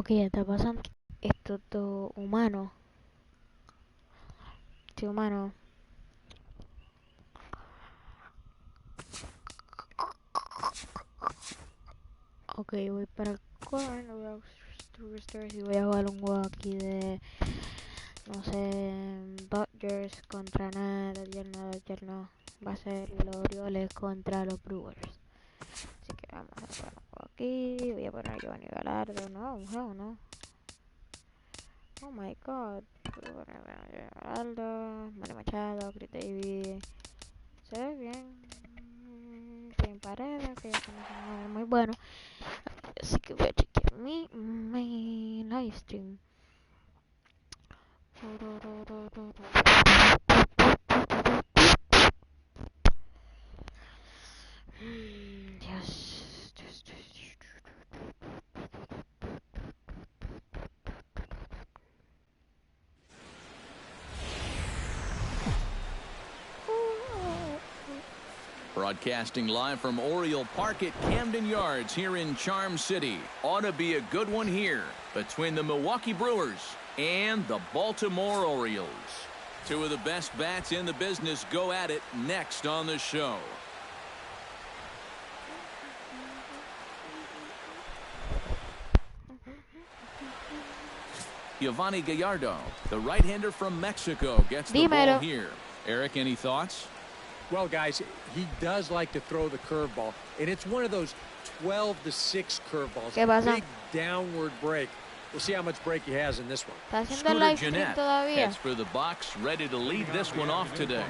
Ok, está pasando estos dos humanos. Este humano. Ok, voy para el corner, voy a Stars y voy a jugar un juego aquí de, no sé, Dodgers contra nada, Dodgers no. Va a ser los Orioles contra los Brewers. Así que vamos a jugar un juego aquí. Voy a poner a Giovanni Galardo, no, un juego, no. Oh my god. Voy a poner a Giovanni Galardo, Manny Machado, Chris Davis. Se ve bien. Sin paredes, que ya es muy bueno. Así que voy a chequear mi live stream. Dios. Broadcasting live from Oriole Park at Camden Yards here in Charm City. Ought to be a good one here between the Milwaukee Brewers and the Baltimore Orioles. Two of the best bats in the business go at it next on the show. Giovanni Gallardo, the right-hander from Mexico, gets the ball here. Eric, any thoughts? Well, guys, he does like to throw the curveball, and it's one of those 12-6 curveballs. Big downward break. We'll see how much break he has in this one. Scooter Jeanette heads for the box, ready to lead this one off today.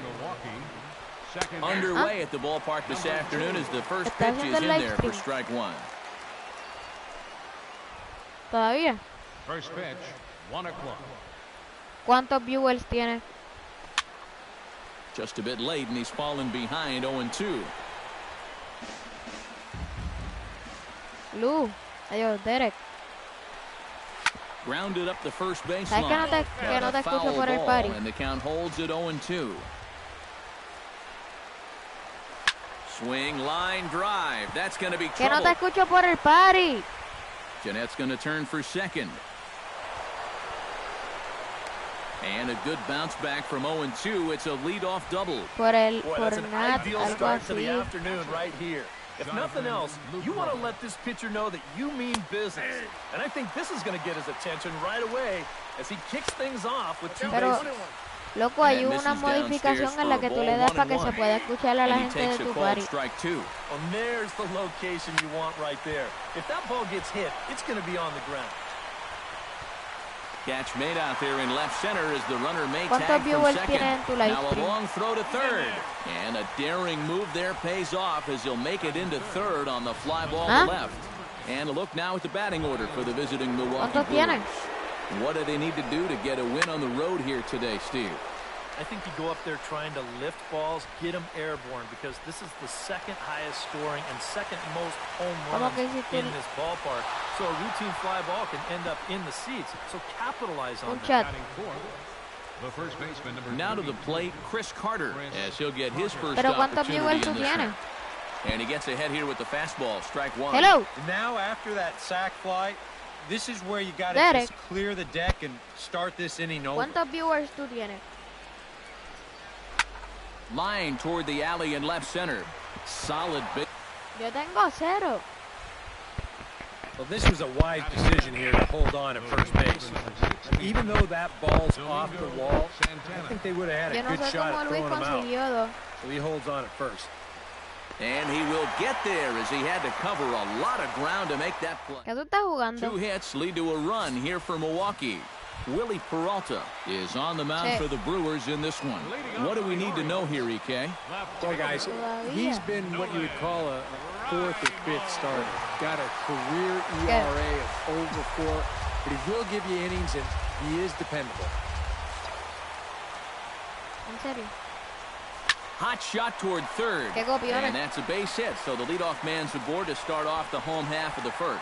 Underway at the ballpark this afternoon as the first pitch is in there for strike one. Todavía. First pitch, 1 o'clock. ¿Cuántos viewers tiene? Just a bit late, and he's fallen behind 0-2. Lou, adiós, Derek. Grounded up the first baseline. ¿Sabes que no te escucho por el party? And the count holds at 0-2. Swing, line, drive. That's going to be trouble. Que no te escucho por el party. Jeanette's going to turn for second. And a good bounce back from 0-2. It's a leadoff double. Por el, Boy, por that's an nada, ideal algo start to así. the afternoon right here. If nothing else, you want to let this pitcher know that you mean business. And I think this is going to get his attention right away as he kicks things off with two Pero, bases. loco, hay una modificación en la que tú le das para que se pueda escuchar a la gente de tu party. Well, there's the location you want right there. If that ball gets hit, it's going to be on the ground. Catch made out there in left center as the runner may tag ¿Cuántos from viewers second. tiene en tu live Now a stream? long throw to third. And a daring move there pays off as he'll make it into third on the fly ball to left. And a look now at the batting order for the visiting Milwaukee ¿Cuántos tiene? Brewers. What do they need to do to get a win on the road here today, Steve? I think you go up there trying to lift balls, get them airborne, because this is the second highest scoring and second most home runs in this ballpark. So a routine fly ball can end up in the seats. So capitalize on that. The first baseman, Now to the plate, Chris Carter, as he'll get his first Pero ¿cuántos opportunity viewers tú in this tienes? one. And he gets ahead here with the fastball, strike one. Hello. Now after that sac fly, this is where you got to just clear the deck and start this inning over. ¿Cuántos viewers tú tienes? Line toward the alley in left center. Solid big. Yo tengo 0. Well, this was a wise decision here to hold on at first base. Even though that ball's off the wall, I think they would have had a good shot at throwing him out. So he holds on at first. And he will get there as he had to cover a lot of ground to make that play. ¿Qué tú estás jugando? 2 hits lead to a run here for Milwaukee. Willie Peralta is on the mound for the Brewers in this one. What do we need to know here, EK? Well, guys, he's been what you would call a 4th or 5th starter. Got a career ERA of over 4, but he will give you innings, and he is dependable. ¿En serio? Hot shot toward third. And that's a base hit, so the leadoff man's aboard to start off the home half of the first.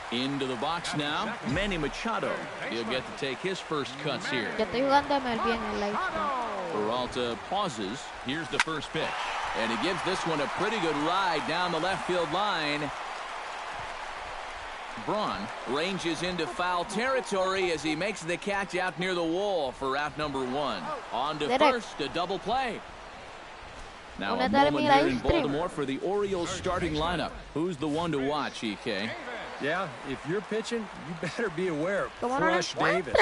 Into the box now, Manny Machado. He'll get to take his first cuts here. Yo estoy jugando MLB en el live stream. Peralta pauses. Here's the first pitch. And he gives this one a pretty good ride down the left field line. Braun ranges into foul territory as he makes the catch out near the wall for out number 1. On to first, a double play. Now a moment here in Baltimore for the Orioles starting lineup. Who's the one to watch, EK? Yeah, if you're pitching, you better be aware of Crush Davis.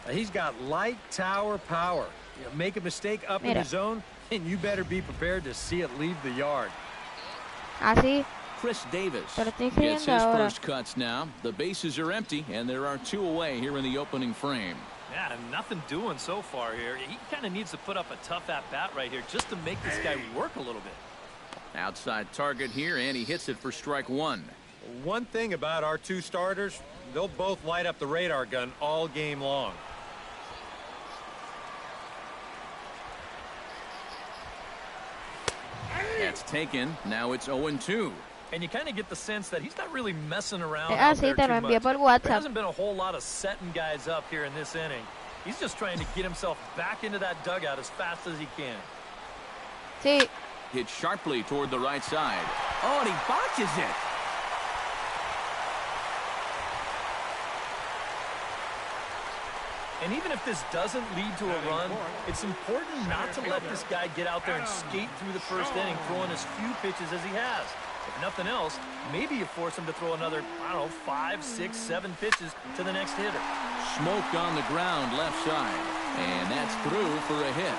He's got light tower power. You know, make a mistake up in the zone, and you better be prepared to see it leave the yard. Así. Chris Davis gets his first cuts now. The bases are empty, and there are 2 away here in the opening frame. Yeah, nothing doing so far here. He kind of needs to put up a tough at-bat right here just to make this guy work a little bit. Outside target here, and he hits it for strike 1. One thing about our 2 starters, they'll both light up the radar gun all game long. That's taken. Now it's 0-2. And you kind of get the sense that he's not really messing around out there too much. There hasn't been a whole lot of setting guys up here in this inning. He's just trying to get himself back into that dugout as fast as he can. Sí. Hit sharply toward the right side. Oh, and he botches it. And even if this doesn't lead to a run, it's important not to let this guy get out there and skate through the first inning, throwing as few pitches as he has. If nothing else, maybe you force him to throw another, I don't know, 5, 6, 7 pitches to the next hitter. Smoked on the ground left side. And that's through for a hit.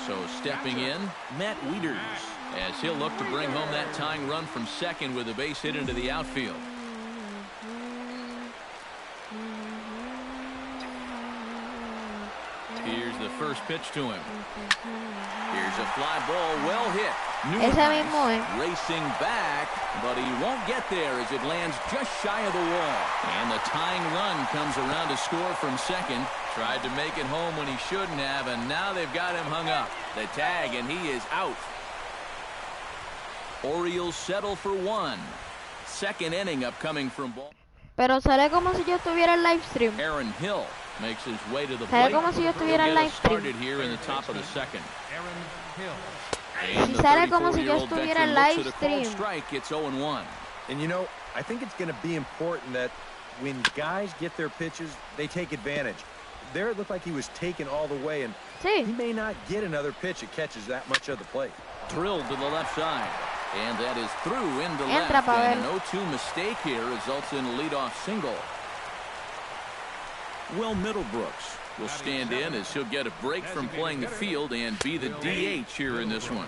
So stepping in, Matt Wieters, as he'll look to bring home that tying run from second with a base hit into the outfield. Here's the first pitch to him. Here's a fly ball, well hit. Racing back, but he won't get there as it lands just shy of the wall. And the tying run comes around to score from second. Tried to make it home when he shouldn't have, and now they've got him hung up. The tag, and he is out. Orioles settle for 1. Second inning upcoming from ball. Pero sale como si yo estuviera en live stream. Aaron Hill makes his way to the plate. Sale como si yo estuviera en live stream. Started here in the top of the second. Si sale como si yo estuviera en live stream. Strike, it's 0-1. And you know, I think it's going to be important that when guys get their pitches, they take advantage. There it looked like he was taken all the way, and he may not get another pitch that catches that much of the plate. Drilled to the left side. And that is through into left. And an 0-2 mistake here results in a leadoff single. Will Middlebrooks will stand in as he'll get a break from playing the field and be the DH here in this one.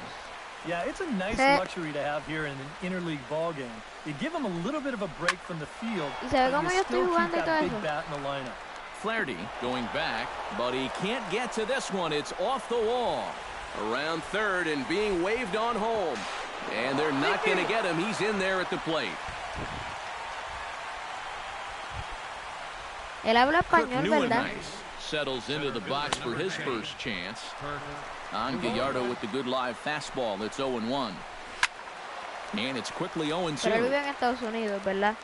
Yeah, it's a nice luxury to have here in an interleague ball game. You give him a little bit of a break from the field, but you still keep that big bat in the lineup. Flaherty going back, but he can't get to this one. It's off the wall. Around third and being waved on home. And they're not going to get him. He's in there at the plate. Él habla español, ¿verdad? Settles into the box for his first chance. On Gallardo with the good live fastball. It's 0-1. And it's quickly 0-2. Pero él vive en Estados Unidos, ¿verdad?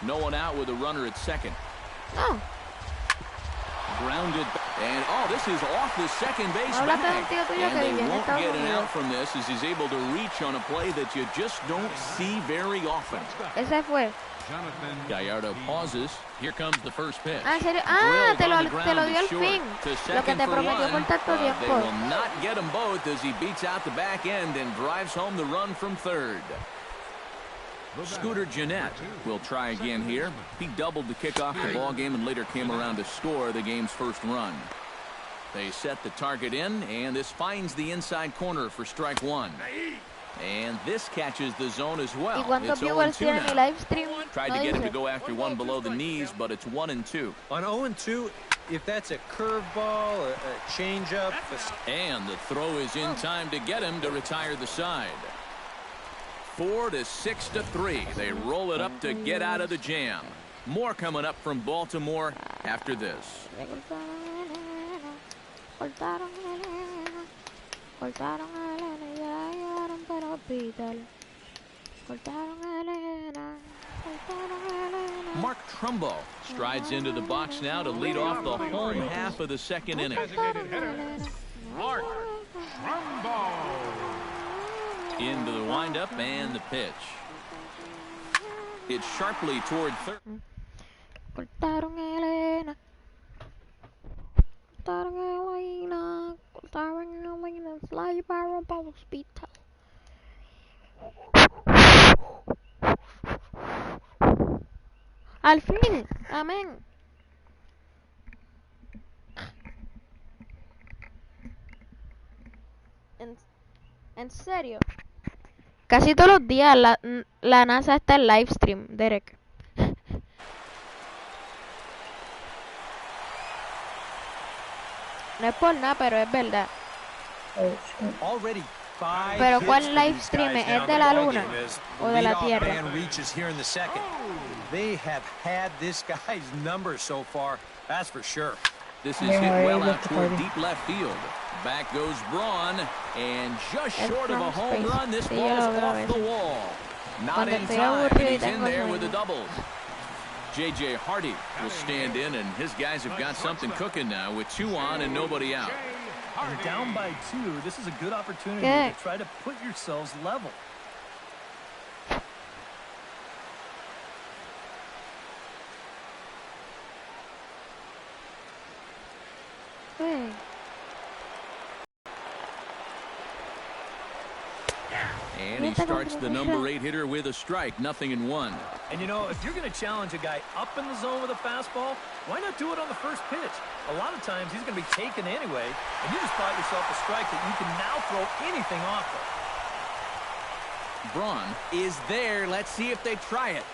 No one out with a runner at second. No. Grounded. And, this is off the second base bag. And they won't get an out from this as he's able to reach on a play that you just don't see very often. Ese fue. Gallardo pauses. Here comes the first pitch. ¿En serio? Te lo dio al fin. Lo que te prometió por tanto tiempo. They will not get them both as he beats out the back end and drives home the run from third. Scooter Gennett will try again here. He doubled to kick off the ball game and later came around to score the game's first run. They set the target in, and this finds the inside corner for strike 1. And this catches the zone as well. It's 0-2 now. Tried to get him to go after one below the knees, but it's 1-2. On 0-2, if that's a curveball, a changeup. And the throw is in time to get him to retire the side. 4-6-3. They roll it up to get out of the jam. More coming up from Baltimore after this. Mark Trumbo strides into the box now to lead off the home half of the second inning. Designated hitter, Mark Trumbo. Into the windup and the pitch. It's sharply toward third. Cortaron a Elena. Cortaron a Elena. Cortaron a Elena. Slide para el hospital. Al fin, amén. En serio. Casi todos los días la NASA está en live stream, Derek. No es por nada, pero es verdad. Pero ¿cuál live stream es? ¿Es de la luna o de la Tierra? They have had this guy's number so far, that's for sure. This is hit well out toward deep left field. Back goes Braun, and just short of a home run, this ball's off the wall. Not in time, and he's in there with the doubles. J.J. Hardy will stand in, and his guys have got something cooking now with 2 on and nobody out. And down by 2, this is a good opportunity to try to put yourselves level. And he starts the number 8 hitter with a strike, 0-1. And you know, if you're going to challenge a guy up in the zone with a fastball, why not do it on the first pitch? A lot of times he's going to be taken anyway, and you just bought yourself a strike that you can now throw anything off of. Braun is there. Let's see if they try it.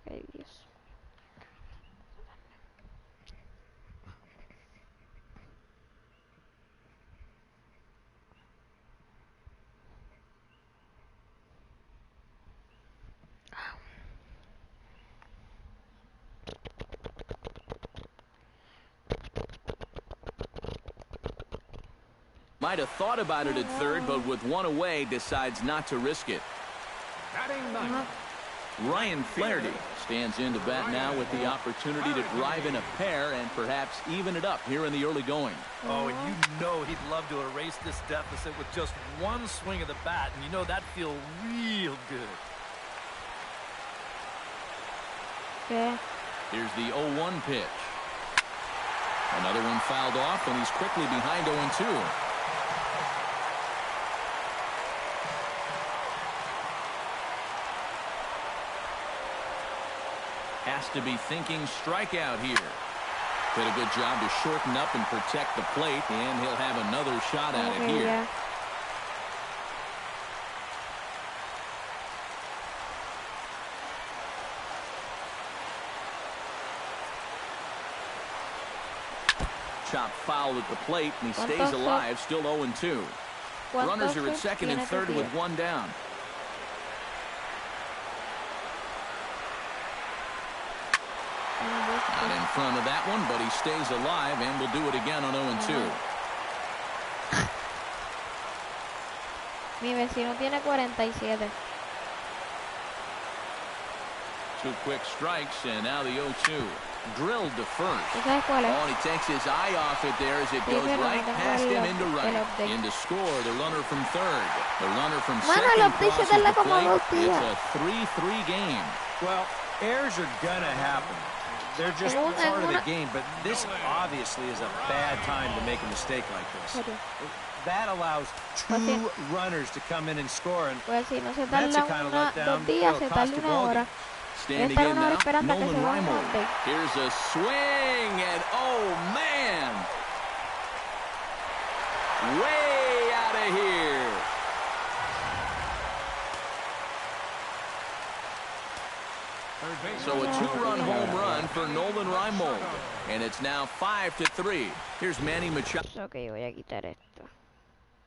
Okay, yes. Might have thought about it at third, but with 1 away, decides not to risk it. Ryan Flaherty stands in to bat now with the opportunity to drive in a pair and perhaps even it up here in the early going. Oh, and you know he'd love to erase this deficit with just 1 swing of the bat, and you know that'd feel real good. Yeah. Here's the 0-1 pitch. Another one fouled off, and he's quickly behind 0-2. Has to be thinking strikeout here. Did a good job to shorten up and protect the plate, and he'll have another shot at it here. Yeah. Chop foul at the plate, and he stays alive, still 0-2. Runners are at second and third with 1 down. Not in front of that one, but he stays alive and will do it again on 0-2. Mi vecino tiene 47. 2 quick strikes, and now the 0-2. Drilled to first. ¿Sabes cuál es? Oh, and he takes his eye off it there as it goes right past him into right. In to score, the runner from third. The runner from second crosses the plate. It's a 3-3 game. Well, errors are going to happen. They're just part of the game, but this obviously is a bad time to make a mistake like this. That allows 2 runners to come in and score, and that's the kind of letdown that'll cost you ball game. Standing in now, Nolan Reimold. Here's a swing, and oh man! Way out of here. So a 2-run home run for Nolan Reimold. And it's now 5-3. Here's Manny Machado. Ok, voy a quitar esto.